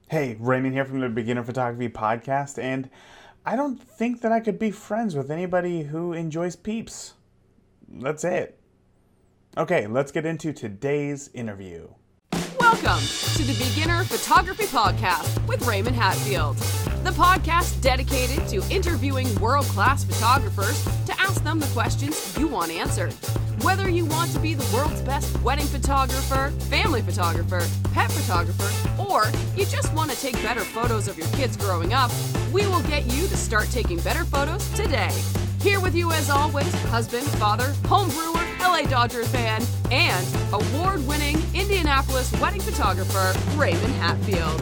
Hey, Raymond here from the Beginner Photography Podcast, and I don't think that I could be friends with anybody who enjoys peeps. That's it. Okay, let's get into today's interview. Welcome to the Beginner Photography Podcast with Raymond Hatfield, the podcast dedicated to interviewing world-class photographers to ask them the questions you want answered. Whether you want to be the world's best wedding photographer, family photographer, pet photographer, or you just want to take better photos of your kids growing up, we will get you to start taking better photos today. Here with you as always, husband, father, home brewer, LA Dodgers fan, and award-winning Indianapolis wedding photographer, Raymond Hatfield.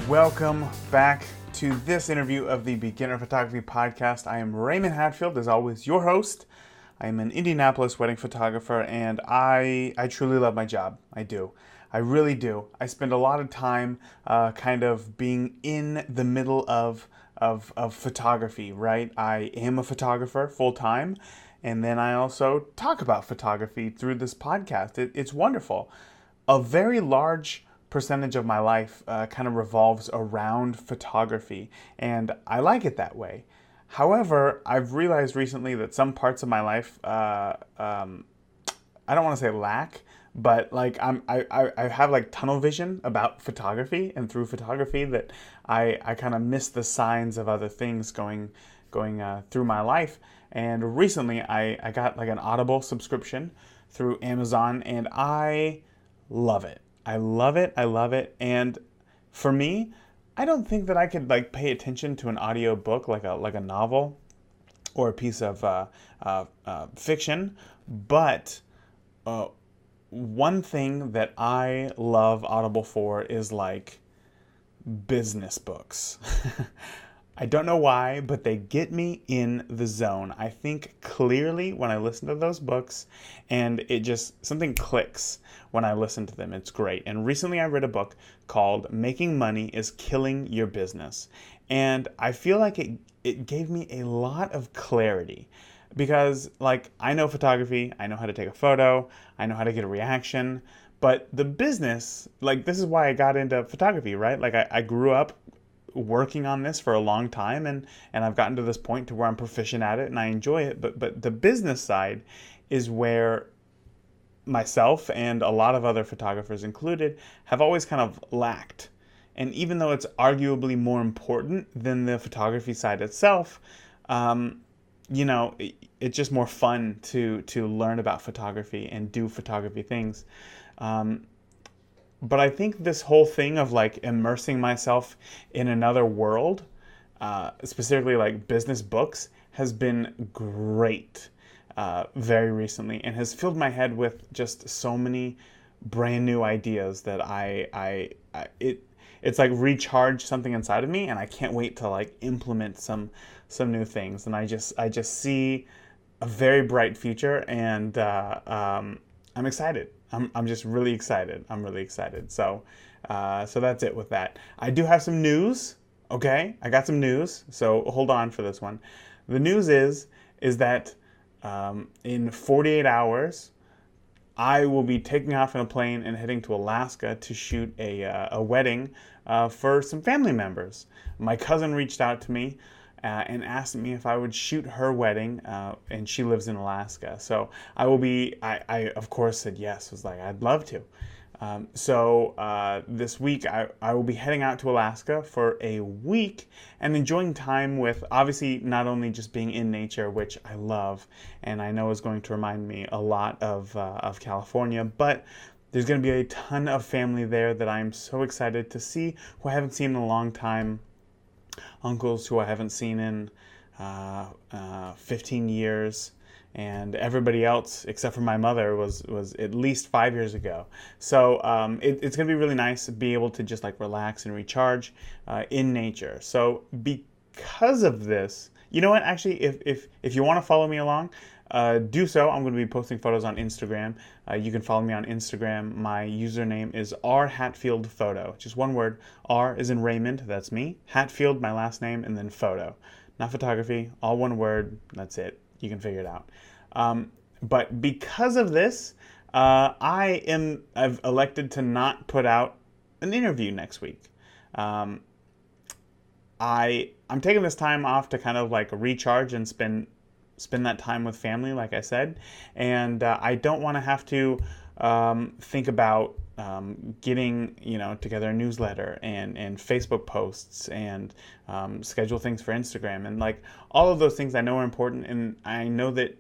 Welcome back to this interview of the Beginner Photography Podcast. I am Raymond Hatfield, as always, your host. I am an Indianapolis wedding photographer, and I truly love my job. I do. I really do. I spend a lot of time kind of being in the middle of photography, right? I am a photographer full-time, and then I also talk about photography through this podcast. It's wonderful. A very large percentage of my life kind of revolves around photography, and I like it that way. However, I've realized recently that some parts of my life, I don't want to say lack, but like I have like tunnel vision about photography, and through photography that I kind of miss the signs of other things going through my life. And recently I got like an Audible subscription through Amazon, and I love it. I love it. I love it. And for me, I don't think that I could like pay attention to an audio book like a novel or a piece of fiction. But one thing that I love Audible for is like business books. I don't know why, but they get me in the zone. I think clearly when I listen to those books, and it just, something clicks when I listen to them. It's great. And recently I read a book called Making Money is Killing Your Business. And I feel like it gave me a lot of clarity. Because like I know photography, I know how to take a photo, I know how to get a reaction, but the business, like this is why I got into photography, right? Like I grew up working on this for a long time, and I've gotten to this point to where I'm proficient at it and I enjoy it, but the business side is where myself and a lot of other photographers included have always kind of lacked. And even though it's arguably more important than the photography side itself, it's just more fun to learn about photography and do photography things. But I think this whole thing of like immersing myself in another world, specifically like business books, has been great very recently, and has filled my head with just so many brand new ideas that it's like recharged something inside of me, and I can't wait to like implement some new things. And I just see a very bright future, and I'm excited. I'm just really excited. I'm really excited. So that's it with that. I do have some news. Okay, I got some news. So hold on for this one. The news is that in 48 hours, I will be taking off in a plane and heading to Alaska to shoot a wedding for some family members. My cousin reached out to me and asked me if I would shoot her wedding, and she lives in Alaska. So I of course said yes. Was like, I'd love to. So this week I will be heading out to Alaska for a week and enjoying time with, obviously, not only just being in nature, which I love and I know is going to remind me a lot of California, but there's going to be a ton of family there that I'm so excited to see, who I haven't seen in a long time. Uncles who I haven't seen in 15 years, and everybody else except for my mother was at least 5 years ago. So it's gonna be really nice to be able to just like relax and recharge in nature. So because of this, you know what? Actually, if you want to follow me along, do so. I'm going to be posting photos on Instagram. You can follow me on Instagram. My username is rhatfieldphoto. Just one word. R is in Raymond. That's me. Hatfield, my last name, and then photo. Not photography. All one word. That's it. You can figure it out. But because of this, I've elected to not put out an interview next week. I'm taking this time off to kind of like recharge and spend that time with family, like I said, and I don't want to have to think about getting together a newsletter and Facebook posts and schedule things for Instagram and like all of those things I know are important, and I know that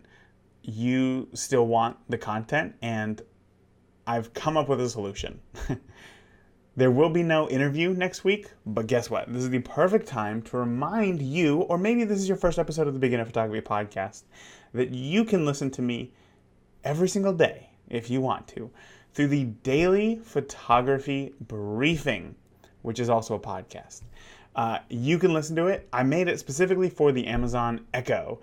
you still want the content, and I've come up with a solution. There will be no interview next week, but guess what? This is the perfect time to remind you, or maybe this is your first episode of the Beginner Photography Podcast, that you can listen to me every single day, if you want to, through the Daily Photography Briefing, which is also a podcast. You can listen to it. I made it specifically for the Amazon Echo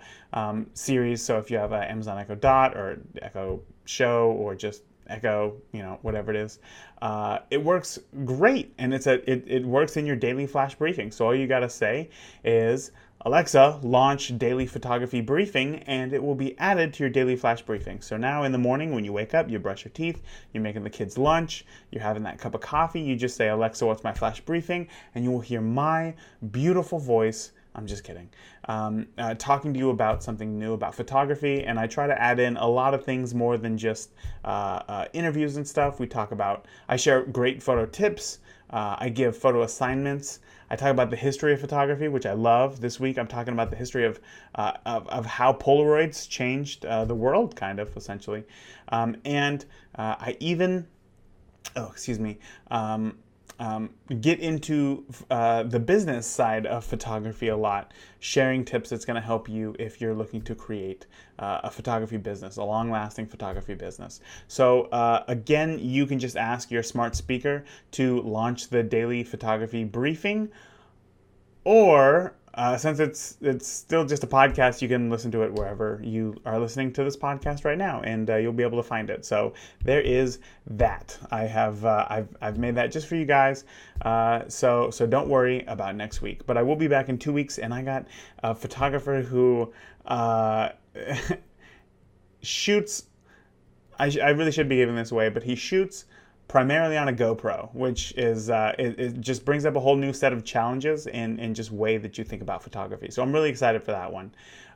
series, so if you have an Amazon Echo Dot or Echo Show or just Echo, whatever it is, it works great, and it works in your daily flash briefing. So all you gotta say is, Alexa, launch Daily Photography Briefing, and it will be added to your daily flash briefing. So now in the morning when you wake up, you brush your teeth, you're making the kids lunch, you're having that cup of coffee, you just say, Alexa, what's my flash briefing? And you will hear my beautiful voice, I'm just kidding, talking to you about something new about photography. And I try to add in a lot of things more than just interviews and stuff. I share great photo tips, I give photo assignments, I talk about the history of photography, which I love. This week I'm talking about the history of how Polaroids changed the world, kind of, essentially. And I even, get into the business side of photography a lot, sharing tips that's going to help you if you're looking to create a photography business, a long-lasting photography business. So again, you can just ask your smart speaker to launch the Daily Photography Briefing, or since it's still just a podcast, you can listen to it wherever you are listening to this podcast right now, and you'll be able to find it. So there is that. I've made that just for you guys. So don't worry about next week. But I will be back in 2 weeks, and I got a photographer who shoots. I really should be giving this away, but he shoots primarily on a GoPro, which is it just brings up a whole new set of challenges and just way that you think about photography. So I'm really excited for that one.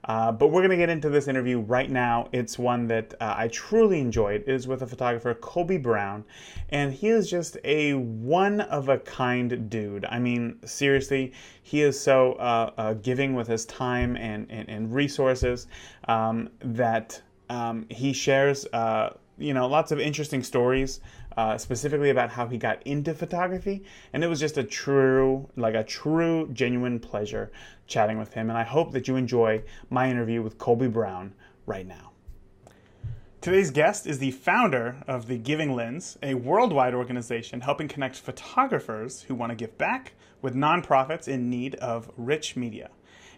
But we're going to get into this interview right now. It's one that I truly enjoyed. It is with a photographer, Colby Brown, and he is just a one-of-a-kind dude. I mean, seriously, he is so giving with his time and resources that he shares lots of interesting stories, specifically about how he got into photography, and it was just a true, genuine pleasure chatting with him, and I hope that you enjoy my interview with Colby Brown right now. Today's guest is the founder of The Giving Lens, a worldwide organization helping connect photographers who want to give back with nonprofits in need of rich media.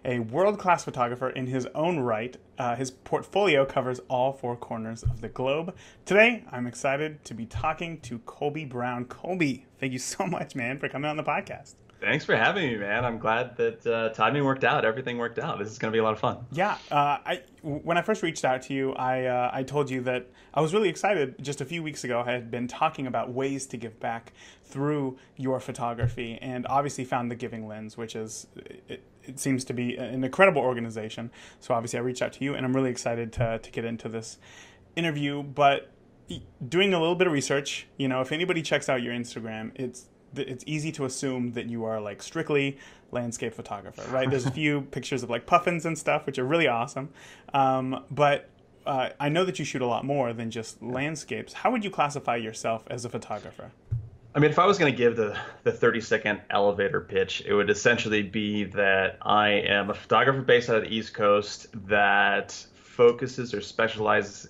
A world-class photographer in his own right, his portfolio covers all four corners of the globe. Today, I'm excited to be talking to Colby Brown. Colby, thank you so much, man, for coming on the podcast. Thanks for having me, man. I'm glad that timing worked out. Everything worked out. This is going to be a lot of fun. Yeah. When I first reached out to you, I told you that I was really excited. Just a few weeks ago, I had been talking about ways to give back through your photography, and obviously found The Giving Lens, which is... It seems to be an incredible organization. So obviously I reached out to you, and I'm really excited to get into this interview. But doing a little bit of research, if anybody checks out your Instagram, it's easy to assume that you are like strictly landscape photographer, right? There's a few pictures of like puffins and stuff, which are really awesome. But I know that you shoot a lot more than just landscapes. How would you classify yourself as a photographer? I mean, if I was going to give the 30-second elevator pitch, it would essentially be that I am a photographer based out of the East Coast that focuses or specializes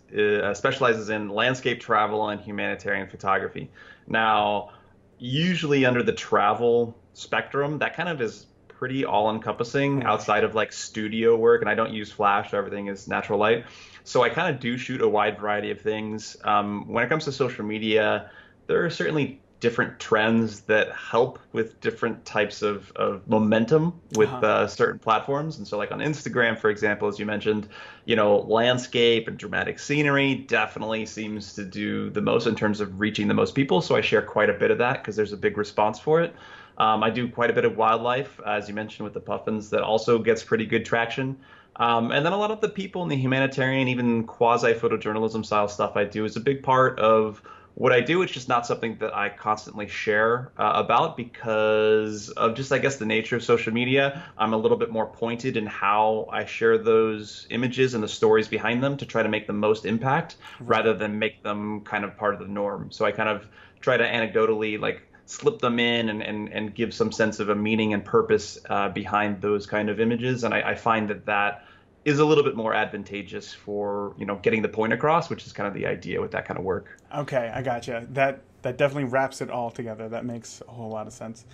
in landscape travel and humanitarian photography. Now, usually under the travel spectrum, that kind of is pretty all-encompassing outside of like studio work, and I don't use flash, so everything is natural light. So I kind of do shoot a wide variety of things. When it comes to social media, there are certainly different trends that help with different types of momentum with certain platforms. And so like on Instagram, for example, as you mentioned, landscape and dramatic scenery definitely seems to do the most in terms of reaching the most people. So I share quite a bit of that because there's a big response for it. I do quite a bit of wildlife, as you mentioned, with the puffins, that also gets pretty good traction. And then a lot of the people in the humanitarian, even quasi-photojournalism style stuff I do is a big part of what I do. It's just not something that I constantly share about because of just, I guess, the nature of social media. I'm a little bit more pointed in how I share those images and the stories behind them to try to make the most impact rather than make them kind of part of the norm. So I kind of try to anecdotally like slip them in and give some sense of a meaning and purpose behind those kind of images. And I find that is a little bit more advantageous for, getting the point across, which is kind of the idea with that kind of work. Okay, I gotcha. That definitely wraps it all together. That makes a whole lot of sense.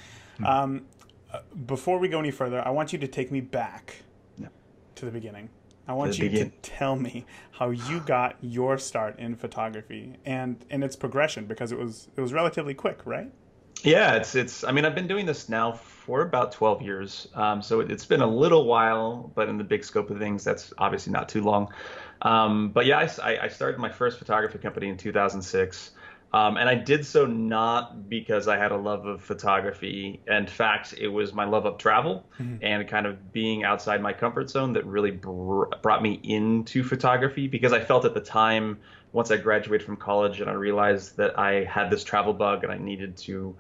Before we go any further, I want you to take me back to the beginning. I want you to tell me how you got your start in photography and its progression, because it was relatively quick, right? Yeah, I mean, I've been doing this now for about 12 years. So it's been a little while, but in the big scope of things, that's obviously not too long. But yeah, I started my first photography company in 2006. And I did so not because I had a love of photography. In fact, it was my love of travel and kind of being outside my comfort zone that really brought me into photography, because I felt at the time, once I graduated from college and I realized that I had this travel bug and I needed to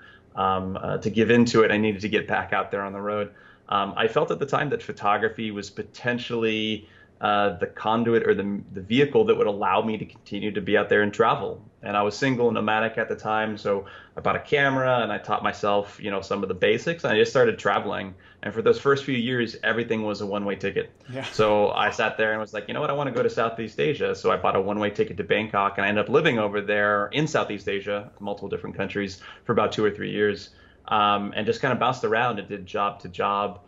give into it, I needed to get back out there on the road. I felt at the time that photography was potentially the conduit or the vehicle that would allow me to continue to be out there and travel. And I was single and nomadic at the time, so I bought a camera and I taught myself, some of the basics, and I just started traveling. And for those first few years, everything was a one-way ticket. Yeah. So I sat there and was like, you know what, I want to go to Southeast Asia. So I bought a one-way ticket to Bangkok, and I ended up living over there in Southeast Asia, multiple different countries, for about 2 or 3 years, and just kind of bounced around and did job to job.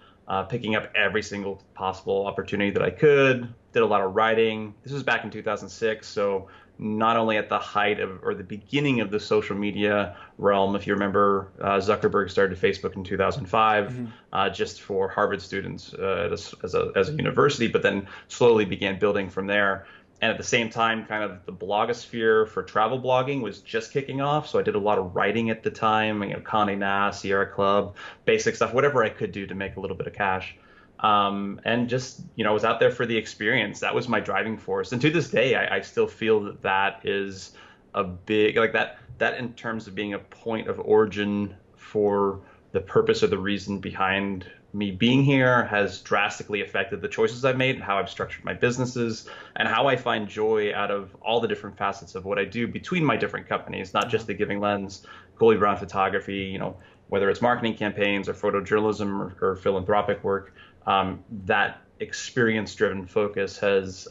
Picking up every single possible opportunity that I could, did a lot of writing. This was back in 2006, so not only at the height of, or the beginning of the social media realm. If you remember, Zuckerberg started Facebook in 2005, just for Harvard students as a university, but then slowly began building from there. And at the same time, kind of the blogosphere for travel blogging was just kicking off. So I did a lot of writing at the time, Condé Nast, Sierra Club, basic stuff, whatever I could do to make a little bit of cash. And just, was out there for the experience. That was my driving force. And to this day, I still feel that is a big, like that in terms of being a point of origin for the purpose or the reason behind me being here has drastically affected the choices I've made and how I've structured my businesses and how I find joy out of all the different facets of what I do between my different companies, not just the Giving Lens, Colby Brown Photography, whether it's marketing campaigns or photojournalism or philanthropic work. That experience-driven focus has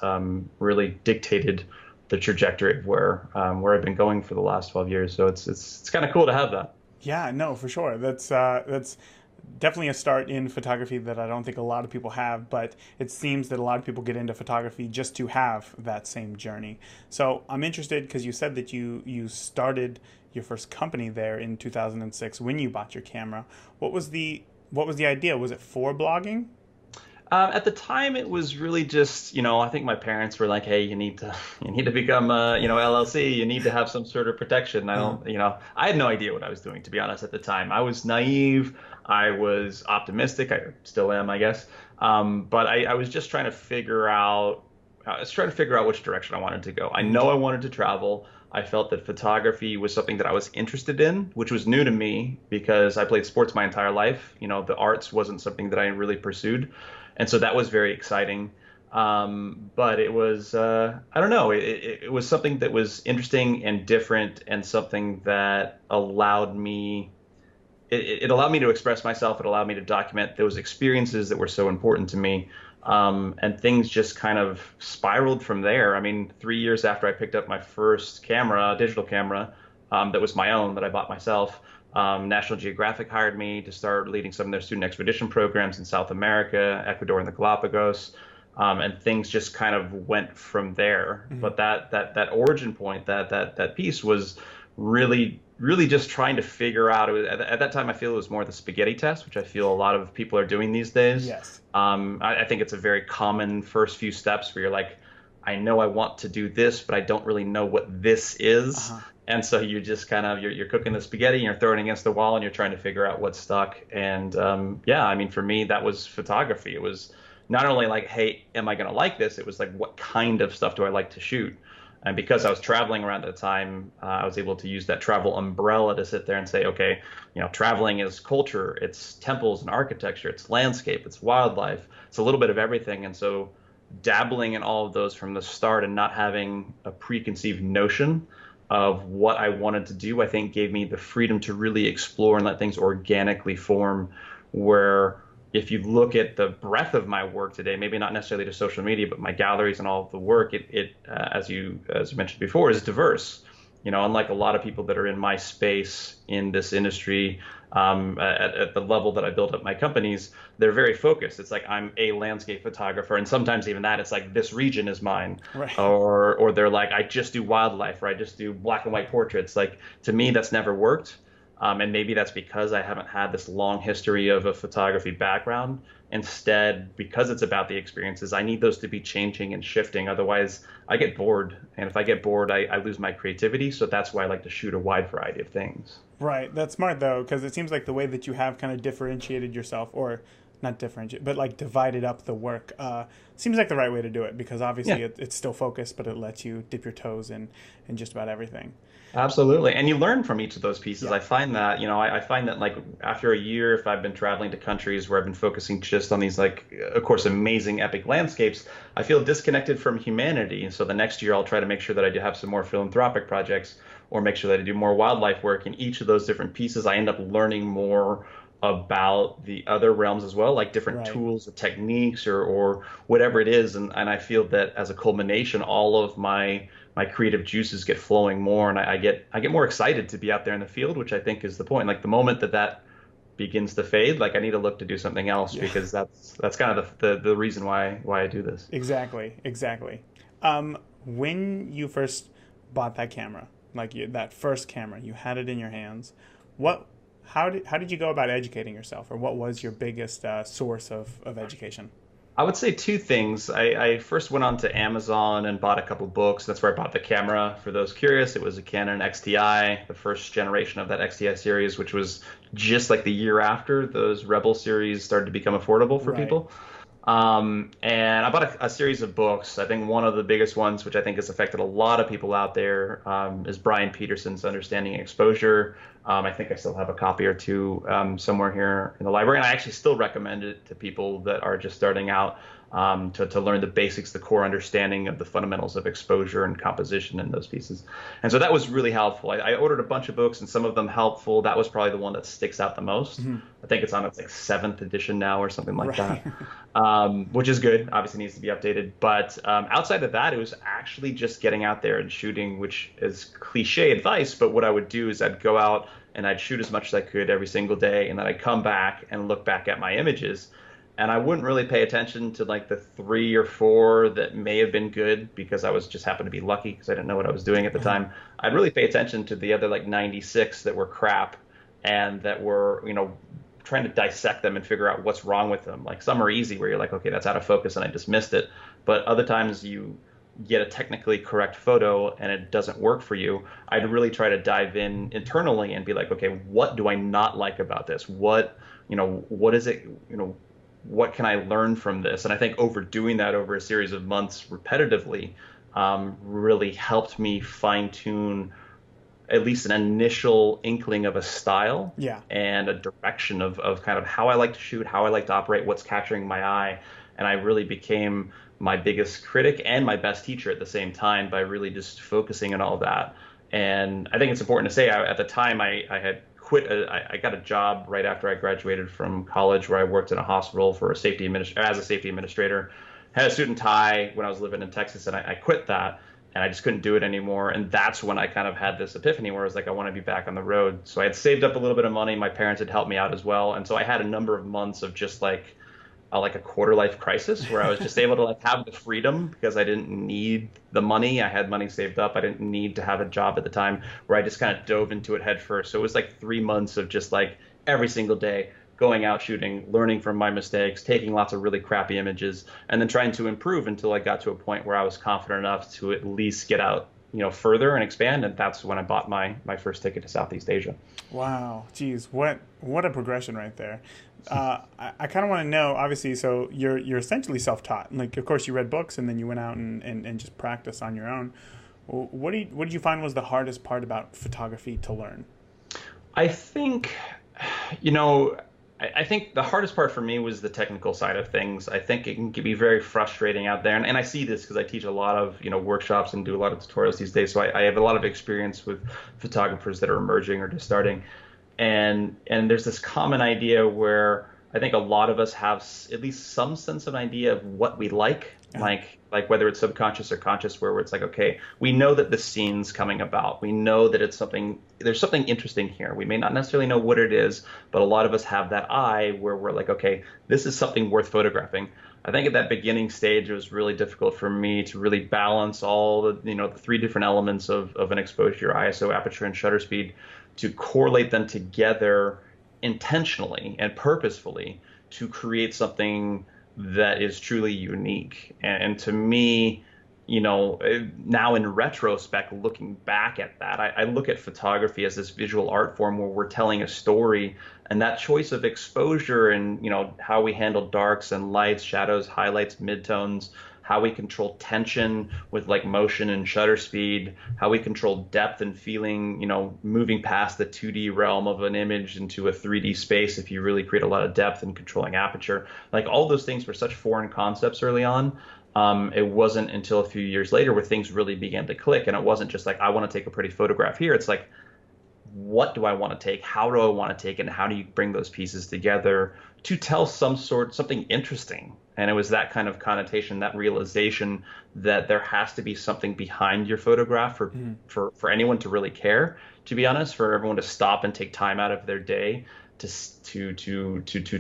really dictated the trajectory of where I've been going for the last 12 years. So it's kind of cool to have that. Yeah, no, for sure. That's definitely a start in photography that I don't think a lot of people have, but it seems that a lot of people get into photography just to have that same journey. So I'm interested because you said that you started your first company there in 2006 when you bought your camera. What was the idea? Was it for blogging? At the time, it was really just, I think my parents were like, "Hey, you need to become, LLC. You need to have some sort of protection." I had no idea what I was doing, to be honest. At the time, I was naive. I was optimistic. I still am, I guess. But I was just trying to figure out. Which direction I wanted to go. I know I wanted to travel. I felt that photography was something that I was interested in, which was new to me because I played sports my entire life. The arts wasn't something that I really pursued. And so that was very exciting. But it was, I don't know, it was something that was interesting and different and something that allowed me, it allowed me to express myself. It allowed me to document those experiences that were so important to me. And things just kind of spiraled from there. I mean, 3 years after I picked up my first camera, digital camera, that was my own, that I bought myself, National Geographic hired me to start leading some of their student expedition programs in South America, Ecuador, and the Galapagos. And things just kind of went from there. But that origin point, that piece was really really just trying to figure out, at that time I feel it was more the spaghetti test, which I feel a lot of people are doing these days. Yes. I think it's a very common first few steps where you're like, I know I want to do this, but I don't really know what this is. Uh-huh. And so you just kind of, you're cooking the spaghetti and you're throwing it against the wall and you're trying to figure out what's stuck. And yeah, I mean, for me, that was photography. It was not only like, hey, am I going to like this? It was like, what kind of stuff do I like to shoot? And because I was traveling around at the time, I was able to use that travel umbrella to sit there and say, okay, traveling is culture, it's temples and architecture, it's landscape, it's wildlife, it's a little bit of everything. And so dabbling in all of those from the start and not having a preconceived notion of what I wanted to do, I think gave me the freedom to really explore and let things organically form, where if you look at the breadth of my work today, maybe not necessarily to social media, but my galleries and all of the work, it as you mentioned before, is diverse. Unlike a lot of people that are in my space in this industry, at the level that I build up my companies, they're very focused. It's like, I'm a landscape photographer, and sometimes even that, it's like, this region is mine. Right. Or they're like, I just do wildlife, or I just do black and white portraits. Like, to me, that's never worked. And maybe that's because I haven't had this long history of a photography background. Instead, because it's about the experiences, I need those to be changing and shifting. Otherwise, I get bored. And if I get bored, I lose my creativity. So that's why I like to shoot a wide variety of things. Right. That's smart, though, because it seems like the way that you have kind of differentiated yourself, or not differentiate, but like divided up the work, seems like the right way to do it, because obviously it's still focused, but it lets you dip your toes in just about everything. Absolutely. And you learn from each of those pieces. Yeah. I find that, I find that, like, after a year, if I've been traveling to countries where I've been focusing just on these, like, of course, amazing epic landscapes, I feel disconnected from humanity. And so the next year I'll try to make sure that I do have some more philanthropic projects, or make sure that I do more wildlife work. In each of those different pieces, I end up learning more about the other realms as well, like different tools or techniques or whatever it is. And I feel that as a culmination, all of my creative juices get flowing more, and I get more excited to be out there in the field, which I think is the point. Like, the moment that begins to fade, like, I need to look to do something else, because that's kind of the reason why I do this. Exactly. When you first bought that camera, that first camera, you had it in your hands, how did you go about educating yourself, or what was your biggest source of education? I would say two things. I first went on to Amazon and bought a couple books. That's where I bought the camera. For those curious, it was a Canon XTI, the first generation of that XTI series, which was just like the year after those Rebel series started to become affordable for people. And I bought a series of books. I think one of the biggest ones, which I think has affected a lot of people out there, is Brian Peterson's Understanding Exposure. I think I still have a copy or two somewhere here in the library, and I actually still recommend it to people that are just starting out, to learn the basics, the core understanding of the fundamentals of exposure and composition in those pieces. And so that was really helpful. I ordered a bunch of books, and some of them helpful. That was probably the one that sticks out the most. Mm-hmm. I think it's on its like 7th edition now or something like that, which is good. Obviously needs to be updated. But outside of that, it was actually just getting out there and shooting, which is cliche advice. But what I would do is I'd go out and I'd shoot as much as I could every single day, and then I'd come back and look back at my images. And I wouldn't really pay attention to like the 3 or 4 that may have been good, because I was just happened to be lucky because I didn't know what I was doing at the time. I'd really pay attention to the other like 96 that were crap, and that were, trying to dissect them and figure out what's wrong with them. Like, some are easy where you're like, okay, that's out of focus and I just missed it. But other times you get a technically correct photo and it doesn't work for you. I'd really try to dive in internally and be like, okay, what do I not like about this? What is it, what can I learn from this? And I think overdoing that over a series of months repetitively really helped me fine tune at least an initial inkling of a style and a direction of kind of how I like to shoot, how I like to operate, what's capturing my eye. And I really became my biggest critic and my best teacher at the same time by really just focusing on all of that. And I think it's important to say, at the time I had quit. I got a job right after I graduated from college where I worked in a hospital for as a safety administrator. Had a suit and tie when I was living in Texas, and I quit that, and I just couldn't do it anymore. And that's when I kind of had this epiphany where I was like, I want to be back on the road. So I had saved up a little bit of money. My parents had helped me out as well. And so I had a number of months of just like like a quarter life crisis where I was just able to like have the freedom because I didn't need the money. I had money saved up. I didn't need to have a job at the time, where I just kind of dove into it head first. So it was like 3 months of just like every single day going out shooting, learning from my mistakes, taking lots of really crappy images, and then trying to improve until I got to a point where I was confident enough to at least get out, further and expand. And that's when I bought my first ticket to Southeast Asia. Wow, geez, what a progression right there. I kind of want to know, obviously, so you're essentially self-taught. Like, of course, you read books and then you went out and just practiced on your own. What did you find was the hardest part about photography to learn? I think, I think the hardest part for me was the technical side of things. I think it can be very frustrating out there. And I see this because I teach a lot of, workshops and do a lot of tutorials these days. So I have a lot of experience with photographers that are emerging or just starting. And there's this common idea where I think a lot of us have at least some sense of an idea of what we like, like whether it's subconscious or conscious, where it's like, okay, we know that the scene's coming about. We know that there's something interesting here. We may not necessarily know what it is, but a lot of us have that eye where we're like, okay, this is something worth photographing. I think at that beginning stage, it was really difficult for me to really balance all the three different elements of an exposure, ISO, aperture, and shutter speed, to correlate them together intentionally and purposefully to create something that is truly unique. And to me, now in retrospect, looking back at that, I look at photography as this visual art form where we're telling a story, and that choice of exposure and, how we handle darks and lights, shadows, highlights, midtones, how we control tension with like motion and shutter speed, how we control depth and feeling, moving past the 2D realm of an image into a 3D space if you really create a lot of depth and controlling aperture. Like, all those things were such foreign concepts early on. It wasn't until a few years later where things really began to click. And it wasn't just like, I want to take a pretty photograph here. It's like, what do I want to take? How do I want to take it? And how do you bring those pieces together to tell something interesting? And it was that kind of connotation, that realization that there has to be something behind your photograph for anyone to really care, to be honest, for everyone to stop and take time out of their day to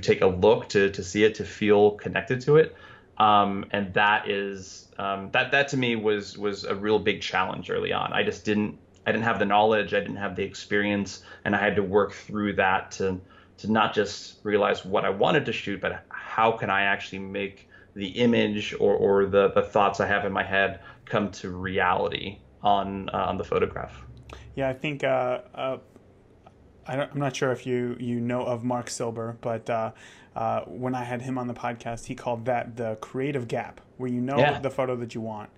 take a look, to see it, to feel connected to it. And that is that to me was a real big challenge early on. I didn't have the knowledge, I didn't have the experience, and I had to work through that to not just realize what I wanted to shoot, but how can I actually make the image or the thoughts I have in my head come to reality on the photograph. Yeah, I think I'm not sure if you know of Mark Silber, but when I had him on the podcast, he called that the creative gap, where the photo that you want,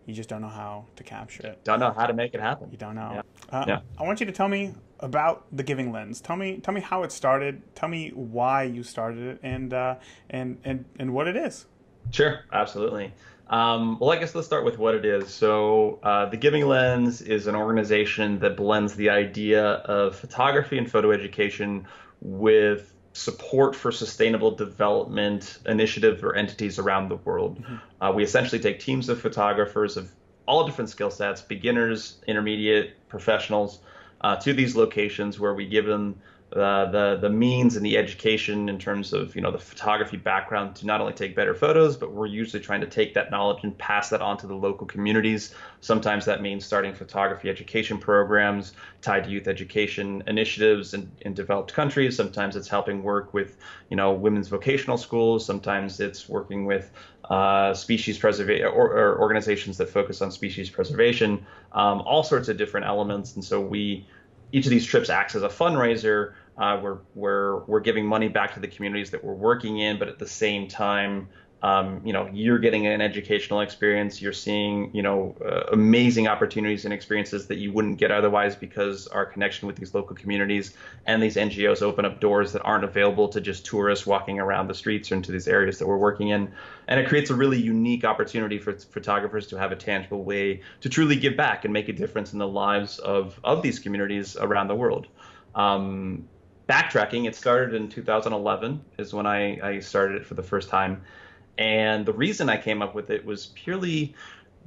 you just don't know how to capture it. Don't know how to make it happen. You don't know. Yeah. I want you to tell me about the Giving Lens. Tell me how it started. Tell me why you started it, and what it is. Sure, absolutely. Well, I guess let's start with what it is. So the Giving Lens is an organization that blends the idea of photography and photo education with support for sustainable development initiatives or entities around the world. Mm-hmm. We essentially take teams of photographers of all different skill sets, beginners, intermediate, professionals, to these locations where we give them the means and the education in terms of the photography background to not only take better photos, but we're usually trying to take that knowledge and pass that on to the local communities. Sometimes that means starting photography education programs tied to youth education initiatives in developed countries. Sometimes it's helping work with women's vocational schools. Sometimes it's working with species preservation or organizations that focus on species preservation, all sorts of different elements. And so each of these trips acts as a fundraiser. We're giving money back to the communities that we're working in, but at the same time, you're getting an educational experience. You're seeing, amazing opportunities and experiences that you wouldn't get otherwise, because our connection with these local communities and these NGOs open up doors that aren't available to just tourists walking around the streets or into these areas that we're working in. And it creates a really unique opportunity for photographers to have a tangible way to truly give back and make a difference in the lives of these communities around the world. Backtracking, it started in 2011 is when I started it for the first time. And the reason I came up with it was purely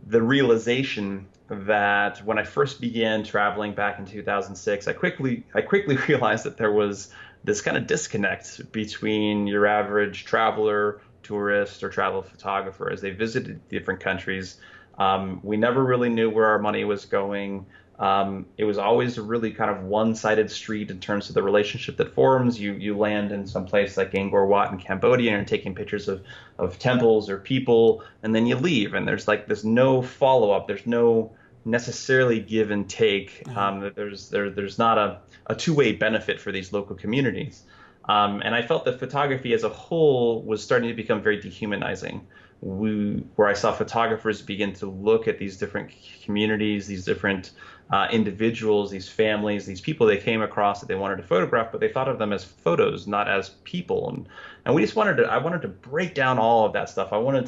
the realization that when I first began traveling back in 2006, I quickly realized that there was this kind of disconnect between your average traveler, tourist or travel photographer as they visited different countries. We never really knew where our money was going. It was always a really kind of one-sided street in terms of the relationship that forms. You land in some place like Angkor Wat in Cambodia and you're taking pictures of temples or people, and then you leave, and there's no follow-up. There's no necessarily give and take. There's not a two-way benefit for these local communities. And I felt that photography as a whole was starting to become very dehumanizing. Where I saw photographers begin to look at these different communities, these different individuals, these families, these people they came across that they wanted to photograph, but they thought of them as photos, not as people. And we just I wanted to break down all of that stuff. I wanted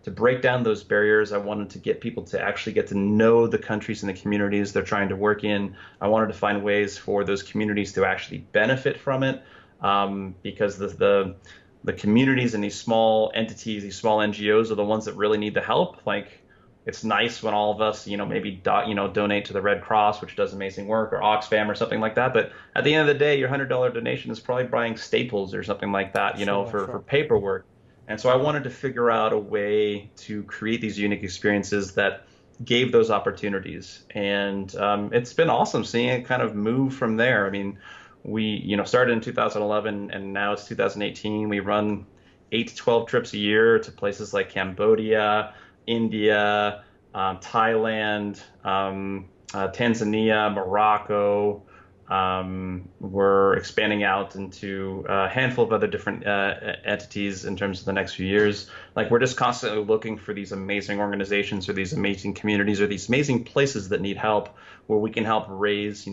to break down those barriers. I wanted to get people to actually get to know the countries and the communities they're trying to work in. I wanted to find ways for those communities to actually benefit from it, because the communities and these small entities, these small NGOs are the ones that really need the help. Like, it's nice when all of us, maybe donate to the Red Cross, which does amazing work, or Oxfam or something like that. But at the end of the day, your $100 donation is probably buying staples or something like that, for paperwork. And so I wanted to figure out a way to create these unique experiences that gave those opportunities. And it's been awesome seeing it kind of move from there. I mean, we started in 2011 and now it's 2018. We run 8 to 12 trips a year to places like Cambodia, India, Thailand, Tanzania, Morocco. We're expanding out into a handful of other different entities in terms of the next few years. Like, we're just constantly looking for these amazing organizations or these amazing communities or these amazing places that need help, where we can help raise,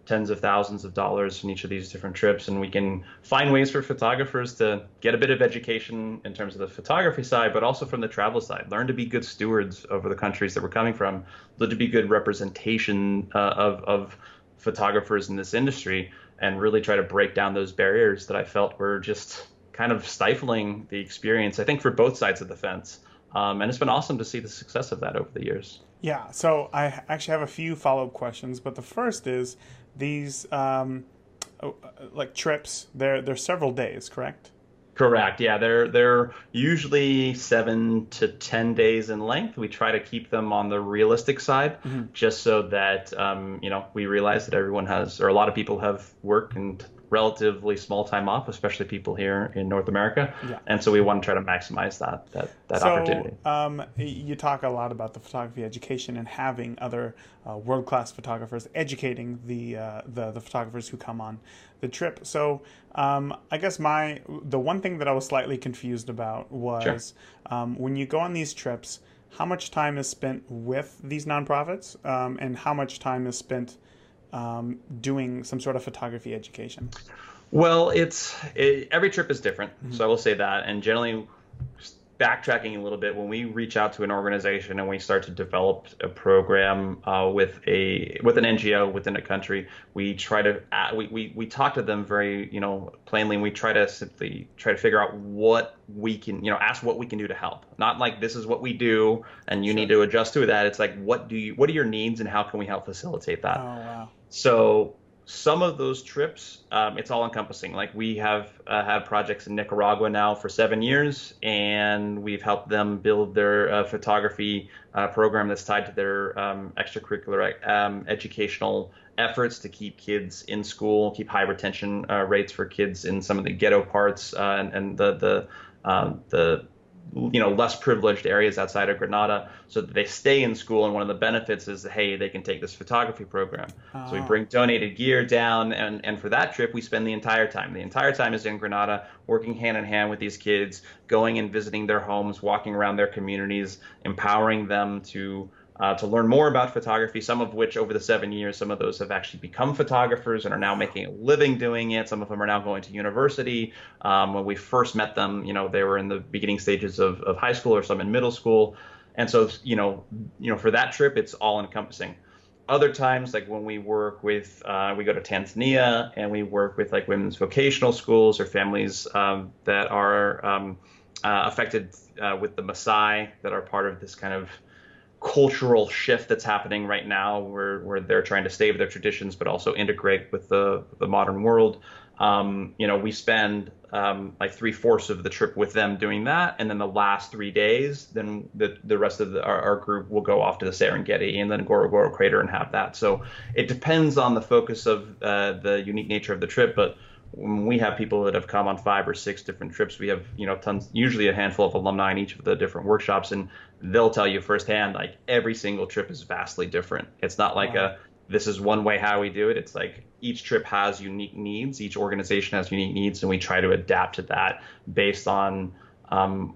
tens of thousands of dollars from each of these different trips. And we can find ways for photographers to get a bit of education in terms of the photography side, but also from the travel side. Learn to be good stewards over the countries that we're coming from, learn to be good representation of photographers in this industry, and really try to break down those barriers that I felt were just kind of stifling the experience, I think, for both sides of the fence. And it's been awesome to see the success of that over the years. Yeah, so I actually have a few follow-up questions, but the first is these trips. They're several days, correct? Correct. Yeah, they're usually 7 to 10 days in length. We try to keep them on the realistic side, just so that we realize that everyone has, or a lot of people have work and relatively small time off, especially people here in North America. Yeah. And so we want to try to maximize that opportunity. You talk a lot about the photography education and having other world-class photographers educating the photographers who come on the trip. So I guess the one thing that I was slightly confused about was when you go on these trips, how much time is spent with these nonprofits and how much time is spent doing some sort of photography education? Well, every trip is different, so I will say that. And generally, backtracking a little bit, when we reach out to an organization and we start to develop a program with an NGO within a country, we try to we talk to them very plainly, and we try to simply figure out what we can ask what we can do to help. Not like this is what we do and you need to adjust to that. It's like what are your needs and how can we help facilitate that? Oh wow. So some of those trips, it's all encompassing. Like, we have had projects in Nicaragua now for 7 years, and we've helped them build their photography program that's tied to their extracurricular educational efforts to keep kids in school, keep high retention rates for kids in some of the ghetto parts and the less privileged areas outside of Grenada, so that they stay in school. And one of the benefits is, hey, they can take this photography program. So we bring donated gear down, and for that trip, we spend the entire time. The entire time is in Grenada, working hand in hand with these kids, going and visiting their homes, walking around their communities, empowering them to learn more about photography, some of which over the 7 years, some of those have actually become photographers and are now making a living doing it. Some of them are now going to university. When we first met them, they were in the beginning stages of high school, or some in middle school. And so, for that trip, it's all encompassing. Other times, like when we work with, we go to Tanzania and we work with like women's vocational schools or families that are affected with the Maasai, that are part of this kind of cultural shift that's happening right now, where they're trying to stay with their traditions but also integrate with the modern world. we spend like 3/4 of the trip with them doing that, and then the last 3 days, then the rest of our group will go off to the Serengeti and then Ngorongoro Crater and have that. So it depends on the focus of the unique nature of the trip, but when we have people that have come on 5 or 6 different trips, we have tons, usually a handful of alumni in each of the different workshops, and they'll tell you firsthand, like, every single trip is vastly different. It's not like this is one way how we do it. It's like each trip has unique needs, each organization has unique needs, and we try to adapt to that based on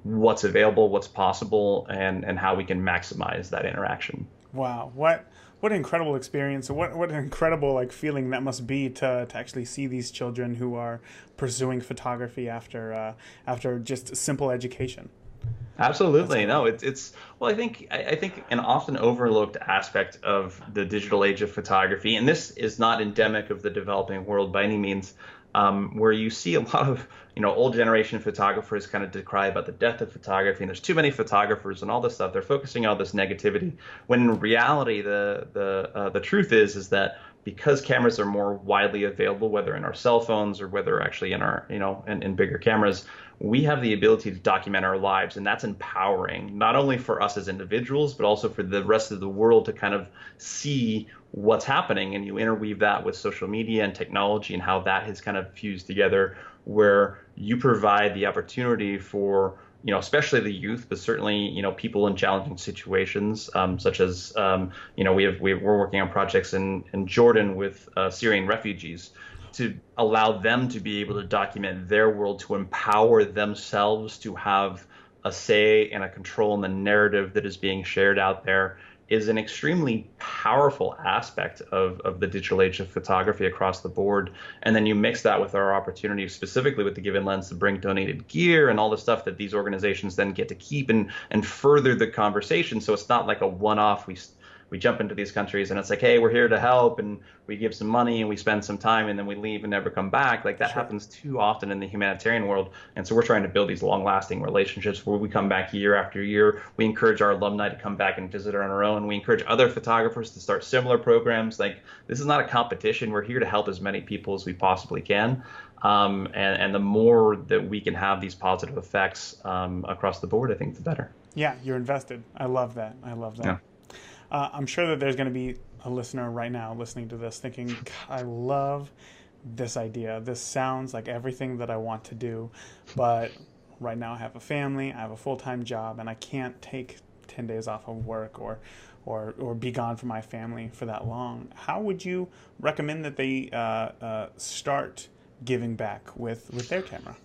what's available, what's possible, and how we can maximize that interaction. Wow, what an incredible experience! What an incredible feeling that must be to actually see these children who are pursuing photography after just simple education. Absolutely. No, it's well, I think an often overlooked aspect of the digital age of photography, and this is not endemic of the developing world by any means, where you see a lot of old generation photographers kind of decry about the death of photography, and there's too many photographers and all this stuff. They're focusing on all this negativity, when in reality the truth is that because cameras are more widely available, whether in our cell phones or whether actually in our in bigger cameras, we have the ability to document our lives, and that's empowering, not only for us as individuals, but also for the rest of the world to kind of see what's happening. And you interweave that with social media and technology and how that has kind of fused together, where you provide the opportunity for especially the youth, but certainly people in challenging situations, such as we're working on projects in Jordan with Syrian refugees, to allow them to be able to document their world, to empower themselves to have a say and a control in the narrative that is being shared out there, is an extremely powerful aspect of the digital age of photography across the board. And then you mix that with our opportunity, specifically with the Given Lens, to bring donated gear and all the stuff that these organizations then get to keep and further the conversation. So it's not like a one-off. We jump into these countries and it's like, hey, we're here to help, and we give some money and we spend some time and then we leave and never come back. Like that happens too often in the humanitarian world. And so we're trying to build these long-lasting relationships where we come back year after year. We encourage our alumni to come back and visit on our own. We encourage other photographers to start similar programs. Like, this is not a competition. We're here to help as many people as we possibly can. And the more that we can have these positive effects across the board, I think the better. Yeah, you're invested. I love that. Yeah. I'm sure that there's going to be a listener right now listening to this thinking, I love this idea. This sounds like everything that I want to do, but right now I have a family, I have a full-time job, and I can't take 10 days off of work or be gone from my family for that long. How would you recommend that they start giving back with their camera?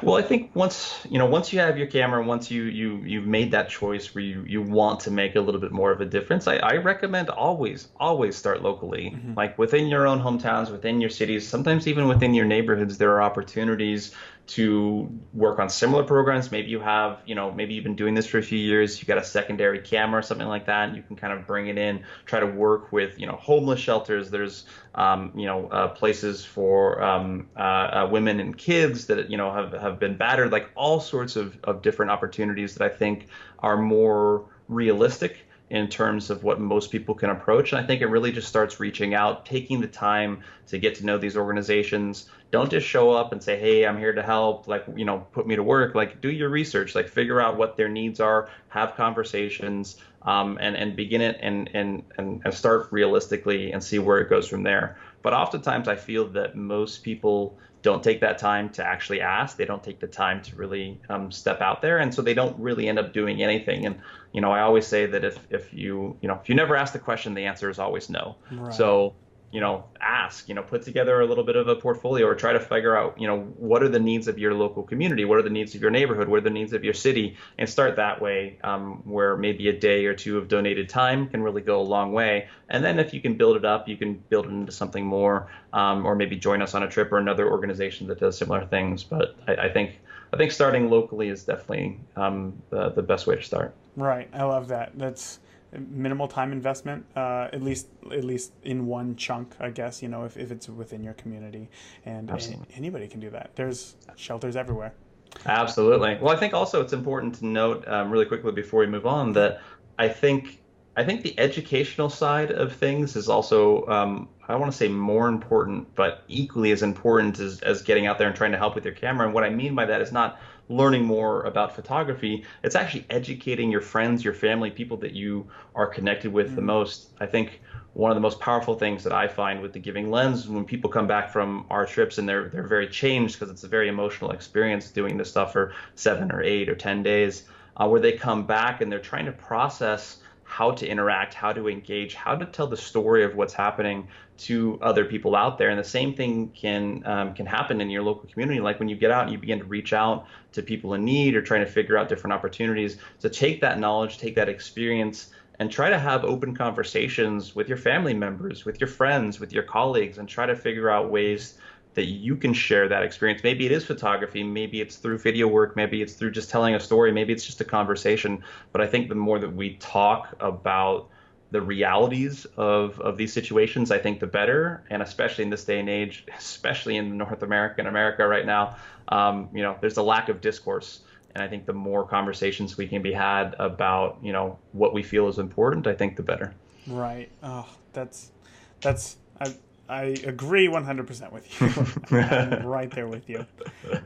Well, I think once you have your camera, once you've made that choice where you want to make a little bit more of a difference, I recommend always start locally, like within your own hometowns, within your cities, sometimes even within your neighborhoods. There are opportunities to work on similar programs. Maybe you have, maybe you've been doing this for a few years, you got a secondary camera or something like that, and you can kind of bring it in, try to work with, homeless shelters. There's, places for women and kids that, have been battered, like all sorts of different opportunities that I think are more realistic in terms of what most people can approach. And I think it really just starts reaching out, taking the time to get to know these organizations. Don't just show up and say, hey, I'm here to help, put me to work. Like, do your research, figure out what their needs are, have conversations, and begin it and start realistically and see where it goes from there. But oftentimes I feel that most people don't take that time to actually ask. They don't take the time to really step out there, and so they don't really end up doing anything. And I always say that if you never ask the question, the answer is always no. Right. So ask, put together a little bit of a portfolio, or try to figure out, what are the needs of your local community? What are the needs of your neighborhood? What are the needs of your city? And start that way, where maybe a day or two of donated time can really go a long way. And then if you can build it up, you can build it into something more, or maybe join us on a trip or another organization that does similar things. But I think starting locally is definitely the best way to start. Right. I love that. That's minimal time investment, at least in one chunk, I guess, if it's within your community, and anybody can do that. There's shelters everywhere. Absolutely. Well, I think also it's important to note really quickly before we move on that I think I think the educational side of things is also, I don't want to say more important, but equally as important as getting out there and trying to help with your camera. And what I mean by that is not learning more about photography. It's actually educating your friends, your family, people that you are connected with the most. I think one of the most powerful things that I find with the Giving Lens, when people come back from our trips and they're very changed because it's a very emotional experience doing this stuff for 7 or 8 or 10 days, where they come back and they're trying to process how to interact, how to engage, how to tell the story of what's happening to other people out there. And the same thing can happen in your local community. Like when you get out and you begin to reach out to people in need or trying to figure out different opportunities, to take that knowledge, take that experience, and try to have open conversations with your family members, with your friends, with your colleagues, and try to figure out ways that you can share that experience. Maybe it is photography, maybe it's through video work, maybe it's through just telling a story, maybe it's just a conversation. But I think the more that we talk about the realities of these situations, I think the better. And especially in this day and age, especially in North America and America right now, there's a lack of discourse. And I think the more conversations we can be had about, what we feel is important, I think the better. Right. Oh, that's I agree 100% with you. I'm right there with you.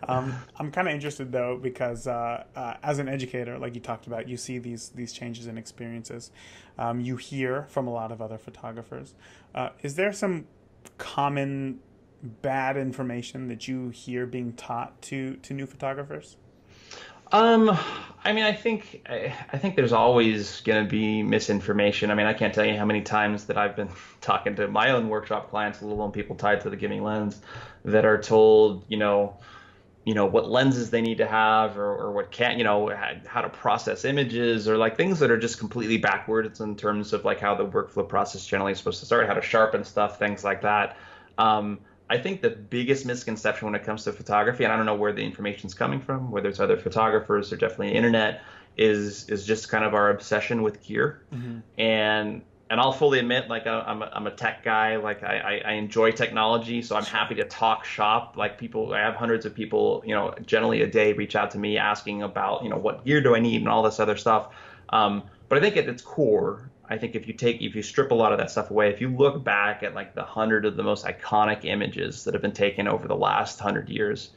I'm kind of interested though because as an educator, like you talked about, you see these changes in experiences. You hear from a lot of other photographers. Is there some common bad information that you hear being taught to new photographers? I think there's always going to be misinformation. I can't tell you how many times that I've been talking to my own workshop clients, let alone people tied to the Giving Lens, that are told, what lenses they need to have or what can't, how to process images or like things that are just completely backwards in terms of like how the workflow process generally is supposed to start, how to sharpen stuff, things like that. I think the biggest misconception when it comes to photography, and I don't know where the information's coming from, whether it's other photographers or definitely the internet, is just kind of our obsession with gear. Mm-hmm. And I'll fully admit, like I'm a tech guy, like I enjoy technology, so I'm happy to talk shop. Like I have hundreds of people, generally a day reach out to me asking about, what gear do I need and all this other stuff. But I think at its core, I think if you strip a lot of that stuff away, if you look back at like the 100 of the most iconic images that have been taken over the last 100 years,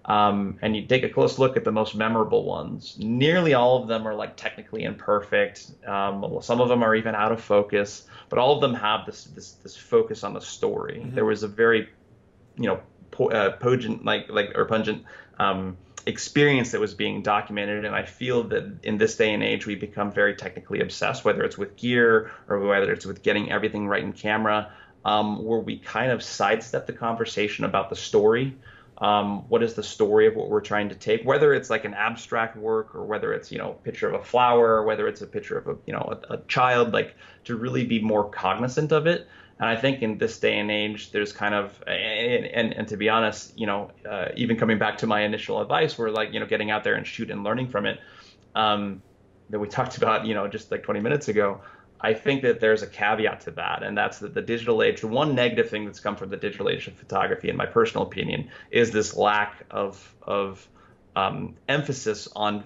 and you take a close look at the most memorable ones, nearly all of them are like technically imperfect. Some of them are even out of focus, but all of them have this focus on the story. Mm-hmm. There was a very, pungent experience that was being documented, and I feel that in this day and age we become very technically obsessed, whether it's with gear or whether it's with getting everything right in camera, where we kind of sidestep the conversation about the story. What is the story of what we're trying to take, whether it's like an abstract work or whether it's a picture of a flower or whether it's a picture of a child, like to really be more cognizant of it. And I think in this day and age, there's kind of, and to be honest, even coming back to my initial advice, we're like, getting out there and shoot and learning from it, that we talked about, just like 20 minutes ago. I think that there's a caveat to that, and that's that the digital age, the one negative thing that's come from the digital age of photography, in my personal opinion, is this lack of emphasis on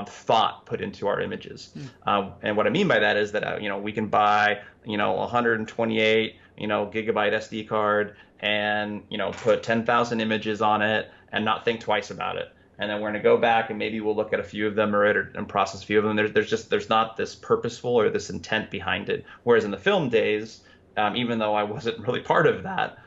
thought put into our images. And what I mean by that is that, we can buy, 128, gigabyte SD card and, put 10,000 images on it and not think twice about it. And then we're going to go back and maybe we'll look at a few of them and process a few of them. There's not this purposeful or this intent behind it. Whereas in the film days, even though I wasn't really part of that,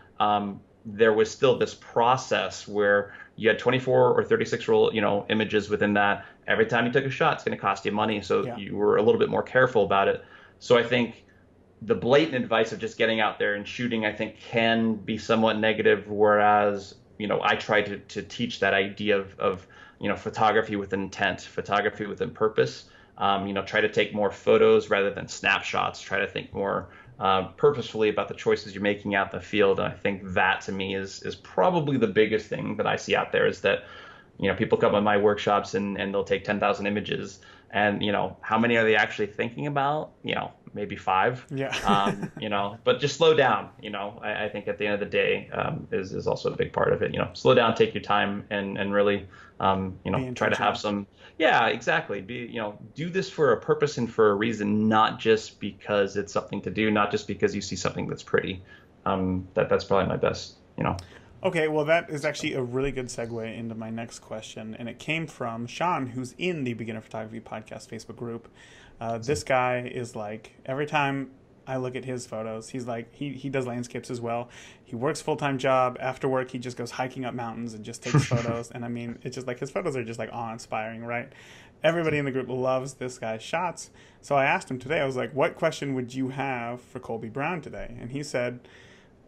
there was still this process where you had 24 or 36 roll, images within that. Every time you took a shot, it's going to cost you money. So you were a little bit more careful about it. So I think the blatant advice of just getting out there and shooting, I think, can be somewhat negative. Whereas, I try to teach that idea of photography with intent, photography with purpose. Try to take more photos rather than snapshots. Try to think more purposefully about the choices you're making out in the field. And I think that to me is probably the biggest thing that I see out there is that, people come to my workshops and they'll take 10,000 images and, how many are they actually thinking about? maybe 5. Yeah. But just slow down. I think at the end of the day is also a big part of it. Slow down, take your time, and really, try to have some. Yeah, exactly. Do this for a purpose and for a reason, not just because it's something to do, not just because you see something that's pretty. That's probably my best. Okay, well, that is actually a really good segue into my next question, and it came from Sean, who's in the Beginner Photography Podcast Facebook group. This guy is like, every time I look at his photos, he's like, he does landscapes as well. He works full-time job. After work, he just goes hiking up mountains and just takes photos. And I mean, it's just like, his photos are just like awe-inspiring, right? Everybody in the group loves this guy's shots. So I asked him today, I was like, what question would you have for Colby Brown today? And he said,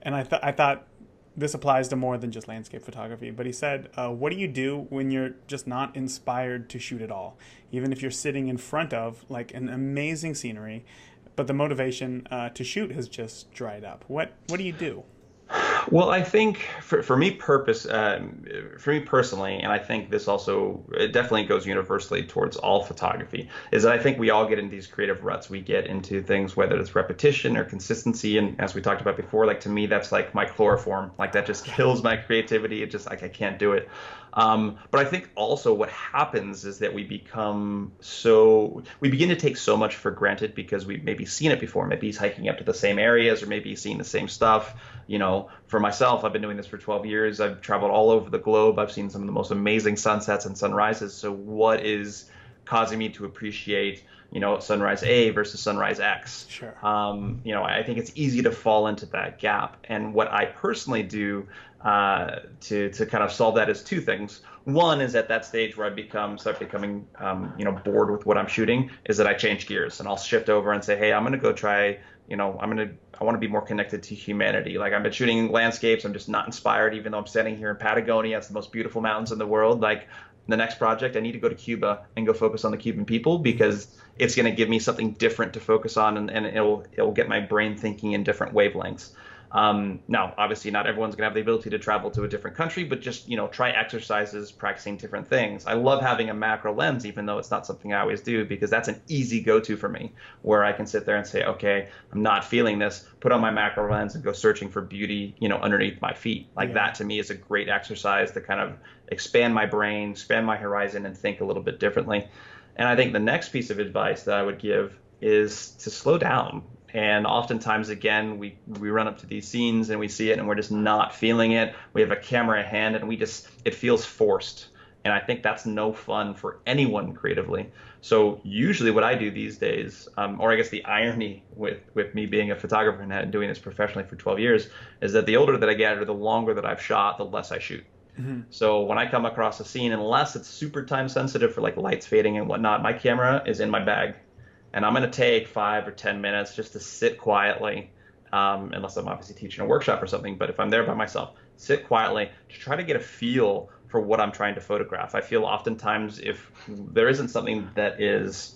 and I thought this applies to more than just landscape photography, but he said, what do you do when you're just not inspired to shoot at all? Even if you're sitting in front of like an amazing scenery, but the motivation to shoot has just dried up. What do you do? Well, I think for me personally, and I think this also it definitely goes universally towards all photography, is that I think we all get into these creative ruts. We get into things, whether it's repetition or consistency. And as we talked about before, like to me, that's like my chloroform. Like that just kills my creativity. It just like I can't do it. But I think also what happens is that we begin to take so much for granted because we've maybe seen it before. Maybe he's hiking up to the same areas, or maybe he's seeing the same stuff. For myself, I've been doing this for 12 years. I've traveled all over the globe. I've seen some of the most amazing sunsets and sunrises. So what is causing me to appreciate, sunrise A versus sunrise X? Sure. I think it's easy to fall into that gap. And what I personally do to kind of solve that is 2 things. One is at that stage where I start becoming, bored with what I'm shooting, is that I change gears and I'll shift over and say, hey, I'm going to go try, I want to be more connected to humanity. Like I've been shooting landscapes. I'm just not inspired, even though I'm standing here in Patagonia. It's the most beautiful mountains in the world. Like the next project, I need to go to Cuba and go focus on the Cuban people because it's going to give me something different to focus on, and it'll get my brain thinking in different wavelengths. Now, obviously, not everyone's going to have the ability to travel to a different country, but just, try exercises, practicing different things. I love having a macro lens, even though it's not something I always do, because that's an easy go-to for me, where I can sit there and say, okay, I'm not feeling this, put on my macro lens and go searching for beauty, underneath my feet. Like that to me is a great exercise to kind of expand my brain, expand my horizon, and think a little bit differently. And I think the next piece of advice that I would give is to slow down. And oftentimes, again, we run up to these scenes and we see it and we're just not feeling it. We have a camera in hand and it feels forced. And I think that's no fun for anyone creatively. So usually what I do these days, or I guess the irony with me being a photographer and doing this professionally for 12 years, is that the older that I get or the longer that I've shot, the less I shoot. Mm-hmm. So when I come across a scene, unless it's super time sensitive for like lights fading and whatnot, my camera is in my bag. And I'm going to take 5 or 10 minutes just to sit quietly, unless I'm obviously teaching a workshop or something. But if I'm there by myself, sit quietly to try to get a feel for what I'm trying to photograph. I feel oftentimes if there isn't something that is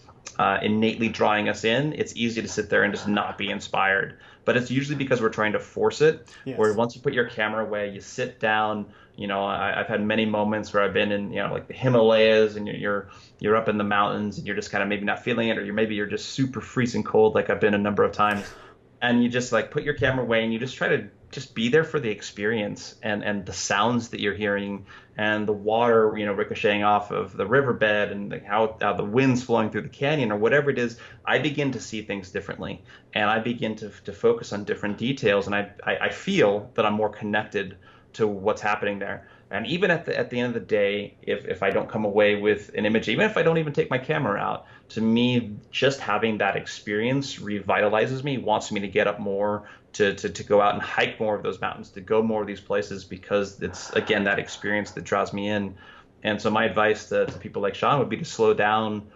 innately drawing us in, it's easy to sit there and just not be inspired. But it's usually because we're trying to force it, where once you put your camera away, you sit down. I've had many moments where I've been in, like the Himalayas, and you're up in the mountains, and you're just kind of maybe not feeling it, or you're just super freezing cold, like I've been a number of times, and you just like put your camera away, and you just try to just be there for the experience and the sounds that you're hearing, and the water, ricocheting off of the riverbed, and how the wind's flowing through the canyon, or whatever it is. I begin to see things differently, and I begin to focus on different details, and I feel that I'm more connected to what's happening there. And even at the end of the day, if I don't come away with an image, even if I don't even take my camera out, to me, just having that experience revitalizes me, wants me to get up more, to go out and hike more of those mountains, to go more of these places, because it's, again, that experience that draws me in. And so my advice to people like Sean would be to slow down,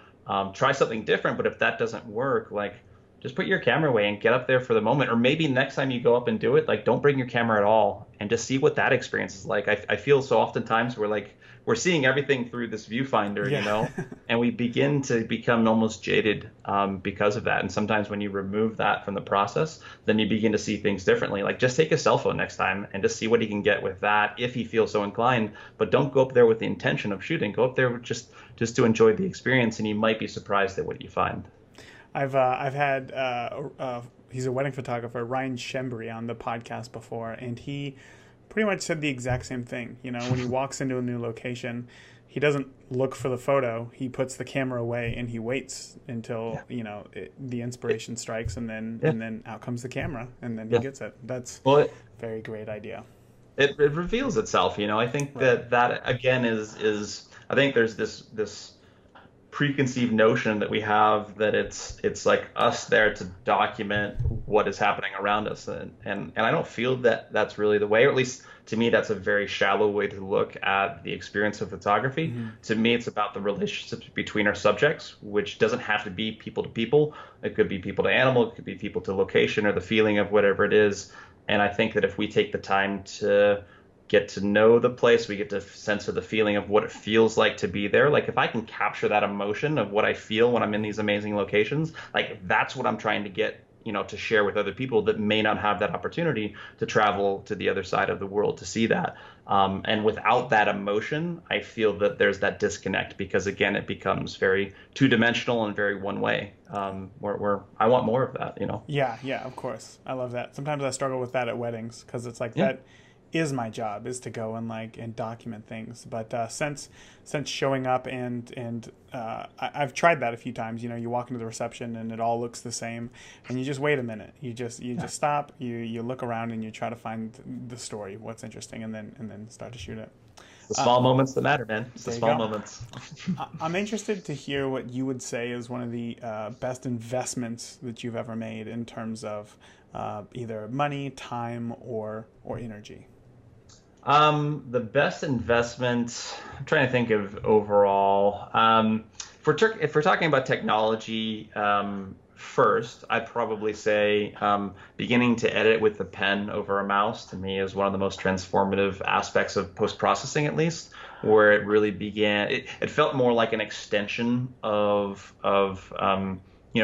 try something different. But if that doesn't work, like, just put your camera away and get up there for the moment. Or maybe next time you go up and do it, like, don't bring your camera at all and just see what that experience is like. I feel so oftentimes we're seeing everything through this viewfinder, and we begin to become almost jaded because of that. And sometimes when you remove that from the process, then you begin to see things differently. Like, just take a cell phone next time and just see what he can get with that if he feels so inclined. But don't go up there with the intention of shooting. Go up there just to enjoy the experience, and you might be surprised at what you find. I've had he's a wedding photographer, Ryan Schembri, on the podcast before, and he pretty much said the exact same thing. You know, when he walks into a new location, he doesn't look for the photo. He puts the camera away and he waits until the inspiration strikes, and then out comes the camera, and then he gets it. That's a very great idea. It reveals itself. I think that again is I think there's this preconceived notion that we have that it's like us there to document what is happening around us, and I don't feel that that's really the way, or at least to me that's a very shallow way to look at the experience of photography. To me, it's about the relationships between our subjects, which doesn't have to be people to people. It could be people to animal, it could be people to location, or the feeling of whatever it is. And I think that if we take the time to get to know the place, we get to sense of the feeling of what it feels like to be there. Like if I can capture that emotion of what I feel when I'm in these amazing locations, like that's what I'm trying to get, to share with other people that may not have that opportunity to travel to the other side of the world to see that. And without that emotion, I feel that there's that disconnect, because again, it becomes very two-dimensional and very one way, where I want more of that, Yeah, of course. I love that. Sometimes I struggle with that at weddings, because it's like that is my job, is to go and document things. But since showing up and I've tried that a few times. You walk into the reception and it all looks the same, and you just wait a minute. You just stop. You look around and you try to find the story, what's interesting, and then start to shoot it. The small moments that matter, man. It's the small moments. I'm interested to hear what you would say is one of the best investments that you've ever made in terms of either money, time, or energy. The best investment, I'm trying to think of overall. If we're talking about technology, first, I'd probably say beginning to edit with the pen over a mouse, to me, is one of the most transformative aspects of post-processing, at least, where it really began. It felt more like an extension of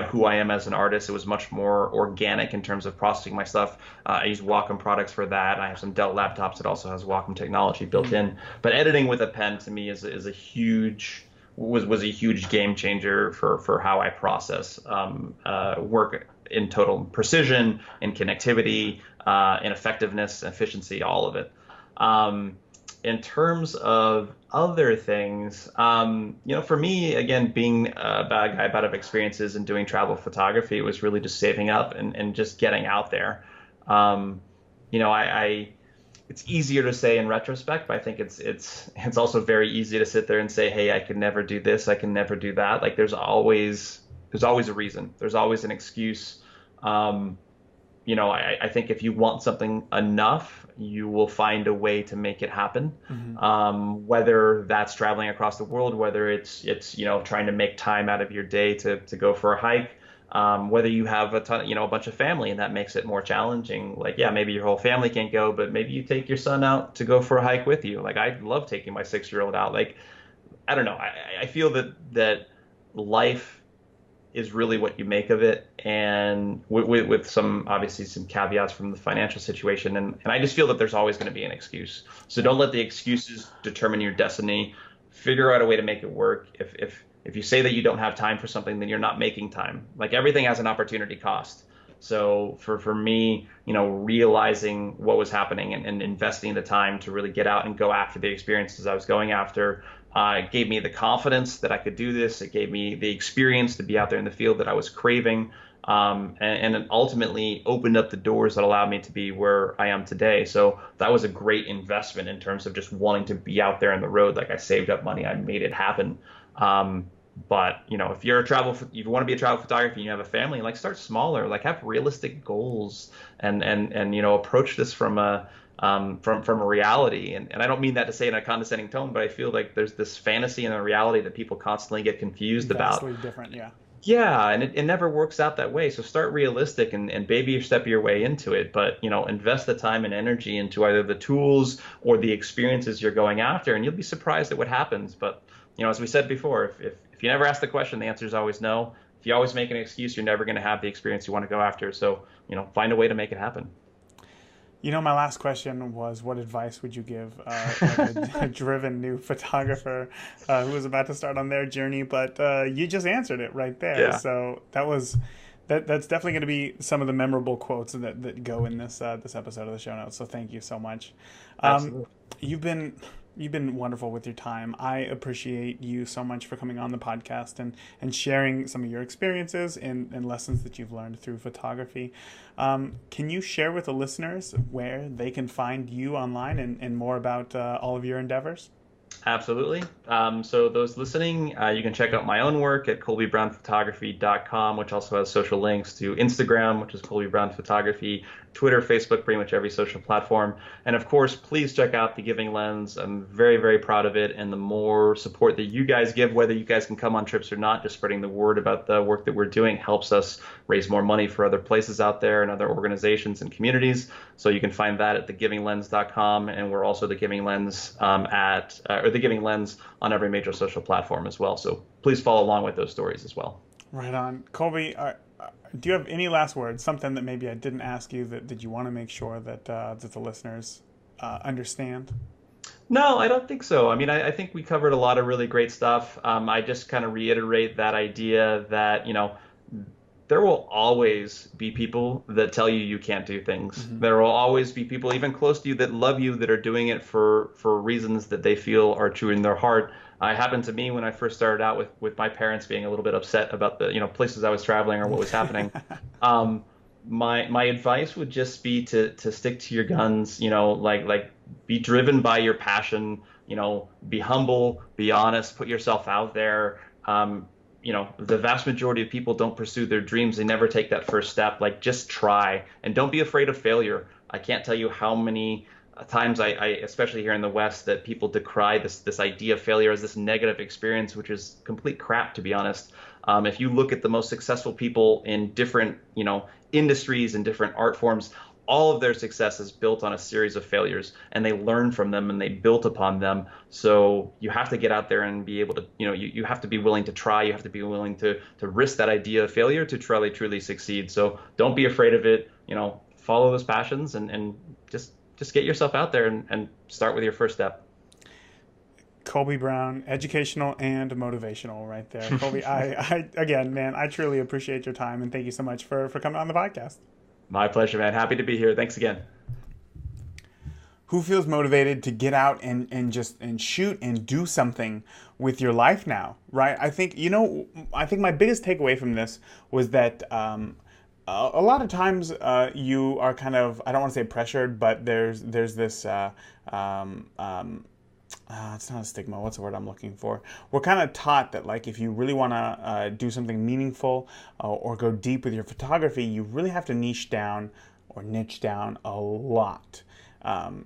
who I am as an artist. It was much more organic in terms of processing my stuff. I use Wacom products for that. I have some Dell laptops that also has Wacom technology built in. But editing with a pen, to me, was a huge game changer for how I process work in total precision, in connectivity, in effectiveness, efficiency, all of it. In terms of other things, for me, again, being a bad guy out of experiences and doing travel photography, it was really just saving up and just getting out there. It's easier to say in retrospect, but I think it's also very easy to sit there and say, hey, I could never do this, I can never do that. Like there's always a reason. There's always an excuse. I think if you want something enough, you will find a way to make it happen. Whether that's traveling across the world, whether it's trying to make time out of your day to go for a hike, whether you have a bunch of family and that makes it more challenging. Like, yeah, maybe your whole family can't go, but maybe you take your son out to go for a hike with you. Like I love taking my 6-year-old out. Like, I don't know. I feel that life is really what you make of it, and with some caveats from the financial situation, and I just feel that there's always going to be an excuse. So don't let the excuses determine your destiny. Figure out a way to make it work. If you say that you don't have time for something, then you're not making time. Like everything has an opportunity cost. So for me, realizing what was happening and investing the time to really get out and go after the experiences I was going after, it gave me the confidence that I could do this. It gave me the experience to be out there in the field that I was craving, and it ultimately opened up the doors that allowed me to be where I am today. So that was a great investment in terms of just wanting to be out there on the road. Like I saved up money, I made it happen. But if you want to be a travel photographer and you have a family, like start smaller, like have realistic goals, and approach this from a reality. And I don't mean that to say in a condescending tone, but I feel like there's this fantasy and a reality that people constantly get confused about. Vastly different, yeah. Yeah, and it never works out that way. So start realistic and baby step your way into it. But, invest the time and energy into either the tools or the experiences you're going after, and you'll be surprised at what happens. But, as we said before, if you never ask the question, the answer is always no. If you always make an excuse, you're never going to have the experience you want to go after. So, find a way to make it happen. My last question was, what advice would you give a driven new photographer who was about to start on their journey? But you just answered it right there. Yeah, So that's definitely going to be some of the memorable quotes that go in this episode of the show notes. So thank you so much. absolutely. You've been wonderful with your time. I appreciate you so much for coming on the podcast and sharing some of your experiences and lessons that you've learned through photography. Can you share with the listeners where they can find you online and more about all of your endeavors? Absolutely. So those listening, you can check out my own work at colbybrownphotography.com, which also has social links to Instagram, which is Colby Brown Photography, Twitter, Facebook, pretty much every social platform. And of course, please check out The Giving Lens. I'm very, very proud of it. And the more support that you guys give, whether you guys can come on trips or not, just spreading the word about the work that we're doing helps us raise more money for other places out there and other organizations and communities. So you can find that at thegivingLens.com. And we're also The Giving Lens The Giving Lens on every major social platform as well. So please follow along with those stories as well. Right on. Colby, do you have any last words, something that maybe I didn't ask you that you want to make sure that the listeners understand? No, I don't think so. I mean, I think we covered a lot of really great stuff. I just kind of reiterate that idea that, there will always be people that tell you you can't do things. Mm-hmm. There will always be people even close to you that love you that are doing it for reasons that they feel are true in their heart. It happened to me when I first started out with my parents being a little bit upset about the places I was traveling or what was happening. My advice would just be to stick to your guns. Like be driven by your passion. Be humble, be honest, put yourself out there. The vast majority of people don't pursue their dreams. They never take that first step. Like, just try and don't be afraid of failure. I can't tell you how many times I especially here in the West, that people decry this idea of failure as this negative experience, which is complete crap, to be honest. If you look at the most successful people in different, industries and different art forms, all of their success is built on a series of failures, and they learn from them and they built upon them. So you have to get out there and be able to, you have to be willing to try. You have to be willing to risk that idea of failure to truly succeed. So don't be afraid of it. Follow those passions and just get yourself out there and start with your first step. Colby Brown, educational and motivational right there. Colby, I truly appreciate your time, and thank you so much for coming on the podcast. My pleasure, man. Happy to be here. Thanks again. Who feels motivated to get out and shoot and do something with your life now, right? I think my biggest takeaway from this was that a lot of times you are kind of, I don't want to say pressured, but there's this it's not a stigma. What's the word I'm looking for? We're kind of taught that, like, if you really want to do something meaningful or go deep with your photography, you really have to niche down a lot.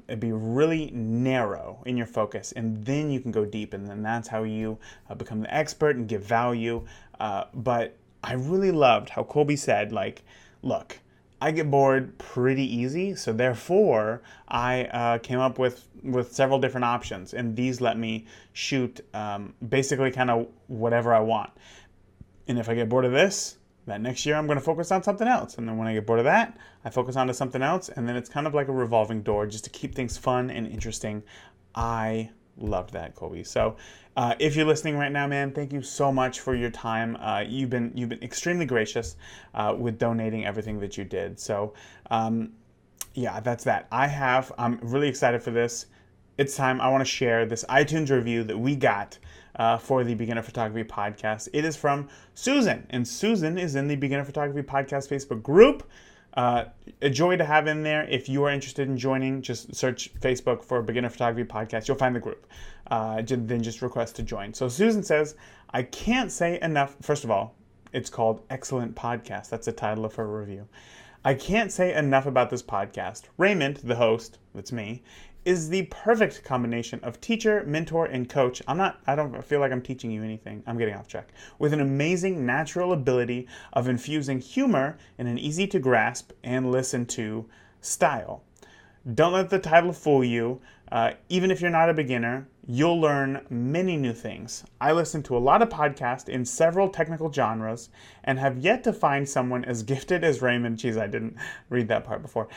It'd be really narrow in your focus, and then you can go deep, and then that's how you become the expert and give value. But I really loved how Colby said, like, look, I get bored pretty easy, so therefore I came up with several different options, and these let me shoot basically kind of whatever I want. And if I get bored of this, that next year I'm going to focus on something else. And then when I get bored of that, I focus on to something else, and then it's kind of like a revolving door just to keep things fun and interesting. I loved that, Colby. So if you're listening right now, man, thank you so much for your time. You've been extremely gracious with donating everything that you did. So that's that. I'm really excited for this. It's time. I want to share this iTunes review that we got for the Beginner Photography Podcast. It is from Susan, and Susan is in the Beginner Photography Podcast Facebook group. A joy to have in there. If you are interested in joining, just search Facebook for Beginner Photography Podcast. You'll find the group. Then just request to join. So Susan says, I can't say enough. First of all, it's called Excellent Podcast. That's the title of her review. I can't say enough about this podcast. Raymond, the host, that's me, is the perfect combination of teacher, mentor, and coach. I don't feel like I'm teaching you anything. I'm getting off track. With an amazing natural ability of infusing humor in an easy to grasp and listen to style. Don't let the title fool you. even if you're not a beginner, you'll learn many new things. I listen to a lot of podcasts in several technical genres and have yet to find someone as gifted as Raymond, geez, I didn't read that part before,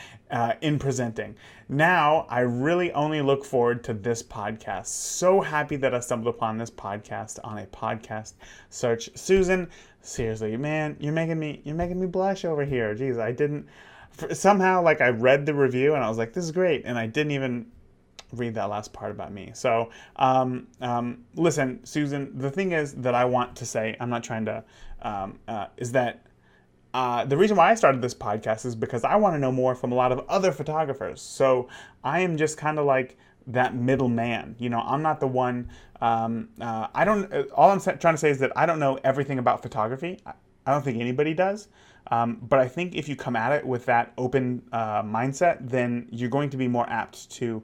in presenting. Now, I really only look forward to this podcast. So happy that I stumbled upon this podcast on a podcast search. Susan, seriously, man, you're making me blush over here. Geez, I didn't, somehow, like, I read the review and I was like, this is great, and I didn't even read that last part about me. So, listen, Susan, the thing is that I want to say, I'm not trying to, is that the reason why I started this podcast is because I want to know more from a lot of other photographers. So I am just kind of like that middleman. You know, I'm not the one, I don't, all I'm trying to say is that I don't know everything about photography. I don't think anybody does. But I think if you come at it with that open mindset, then you're going to be more apt to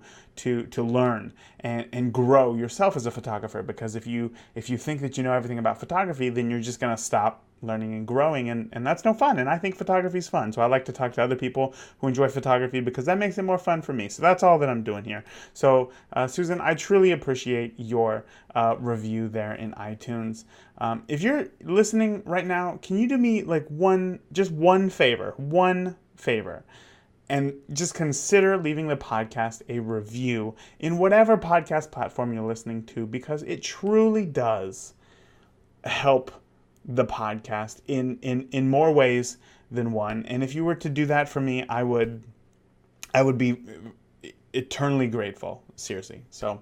learn and grow yourself as a photographer. Because if you think that you know everything about photography, then you're just going to stop learning and growing, and that's no fun. And I think photography is fun, so I like to talk to other people who enjoy photography because that makes it more fun for me. So that's all that I'm doing here. So Susan, I truly appreciate your review there in iTunes. If you're listening right now, can you do me like one favor, and just consider leaving the podcast a review in whatever podcast platform you're listening to, because it truly does help the podcast in more ways than one. And if you were to do that for me, I would be eternally grateful, seriously. So,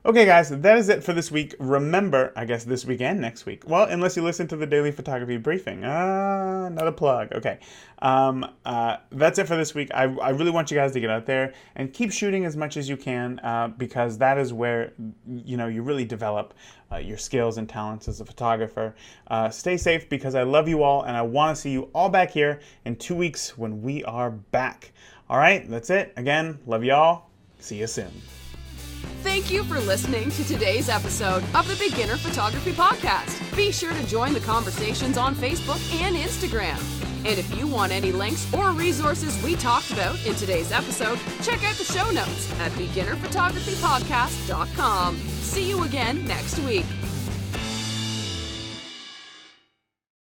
okay, guys, that is it for this week. Remember, I guess this week and next week. Well, unless you listen to the Daily Photography Briefing. Another plug. Okay. That's it for this week. I really want you guys to get out there and keep shooting as much as you can, because that is where, you know, you really develop your skills and talents as a photographer. Stay safe, because I love you all, and I want to see you all back here in 2 weeks when we are back. All right, that's it. Again, love y'all. See you soon. Thank you for listening to today's episode of the Beginner Photography Podcast. Be sure to join the conversations on Facebook and Instagram. And if you want any links or resources we talked about in today's episode, check out the show notes at beginnerphotographypodcast.com. See you again next week.